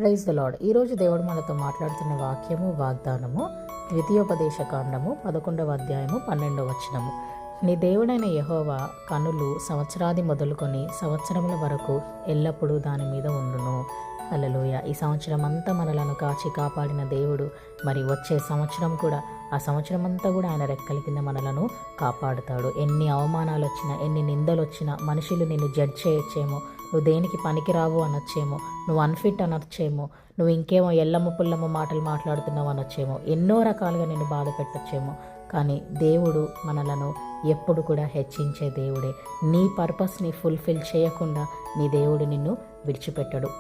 Praise the lord. ఈరోజు దేవుడు మనతో మాట్లాడుతున్న వాక్యము వాగ్దానము ద్వితీయోపదేశ కాండము 11వ అధ్యాయము 12వ వచనము. నీ దేవుడైన యెహోవా కనులు సంవత్సరాది మొదలుకొని సంవత్సరముల వరకు ఎల్లప్పుడూ దాని మీద ఉండును. హల్లెలూయా. ఈ సంవత్సరం అంతా మనలను కాచి కాపాడిన దేవుడు మరి వచ్చే సంవత్సరం కూడా ఆ సంవత్సరం అంతా కూడా ఆయన రెక్కల కింద మనలను కాపాడుతాడు. ఎన్ని అవమానాలు వచ్చినా, ఎన్ని నిందలు వచ్చినా, మనుషులు నిన్ను జడ్జ్ చేయొచ్చేమో, నువ్వు దేనికి పనికిరావు అనొచ్చేమో, నువ్వు అన్ఫిట్ అనొచ్చేమో, నువ్వు ఇంకేమో ఎల్లమ్మ పుల్లమ్మ మాటలు మాట్లాడుతున్నావు అనొచ్చేమో, ఎన్నో రకాలుగా నిన్ను బాధ పెట్టొచ్చేమో, కానీ దేవుడు మనలను ఎప్పుడు కూడా హెచ్చించే దేవుడే. నీ పర్పస్ని ఫుల్ఫిల్ చేయకుండా నీ దేవుడు నిన్ను విడిచిపెట్టడు.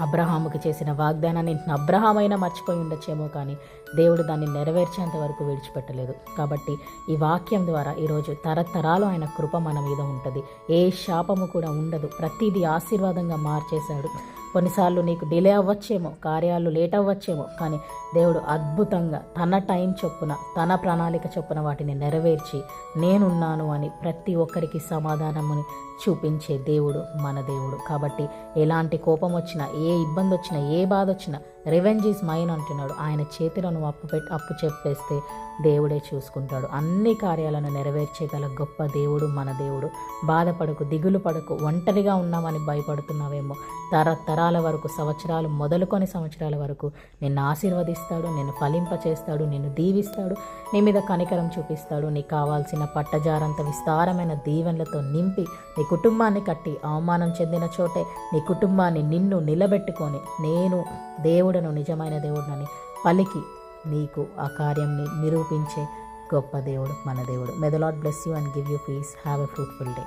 అబ్రహాముకి చేసిన వాగ్దానాన్ని అబ్రహామైనా మర్చిపోయి ఉండొచ్చేమో, కానీ దేవుడు దాన్ని నెరవేర్చేంత వరకు విడిచిపెట్టలేదు. కాబట్టి ఈ వాక్యం ద్వారా ఈరోజు తరతరాలు ఆయన కృప మన మీద ఉంటుంది. ఏ శాపము కూడా ఉండదు. ప్రతిదీ ఆశీర్వాదంగా మార్చేశాడు. కొన్నిసార్లు నీకు డిలే అవ్వచ్చేమో, కార్యాలు లేట్ అవ్వచ్చేమో, కానీ దేవుడు అద్భుతంగా తన టైం చొప్పున, తన ప్రణాళిక చొప్పున వాటిని నెరవేర్చి నేనున్నాను అని ప్రతి ఒక్కరికి సమాధానముని చూపించే దేవుడు మన దేవుడు. కాబట్టి ఎలాంటి కోపం వచ్చినా, ఏ ఇబ్బంది వచ్చినా, ఏ బాధ వచ్చినా రివెంజ్ ఈజ్ మైన్ అంటున్నాడు. ఆయన చేతిలో నువ్వు అప్పు చెప్పేస్తే దేవుడే చూసుకుంటాడు. అన్ని కార్యాలను నెరవేర్చేగల గొప్ప దేవుడు మన దేవుడు. బాధపడకు, దిగులు పడకు. ఒంటరిగా ఉన్నామని భయపడుతున్నావేమో, తరతరాల వరకు, సంవత్సరాలు మొదలుకొని సంవత్సరాల వరకు నిన్ను ఆశీర్వదిస్తాడు, నిన్ను ఫలింపచేస్తాడు, నిన్ను దీవిస్తాడు, నీ మీద కనికరం చూపిస్తాడు. నీకు కావాల్సిన పట్టజారంత విస్తారమైన దీవెనలతో నింపి నీ కుటుంబాన్ని కట్టి, అవమానం చెందిన చోటే నీ కుటుంబాన్ని నిన్ను నిలబెట్టుకొని నేను దేవుడను, నిజమైన దేవుడినని పలికి నీకు ఆ కార్యంని నిరూపించే గొప్ప దేవుడు మన దేవుడు. May the lord bless you and give you peace. Have a fruitful day.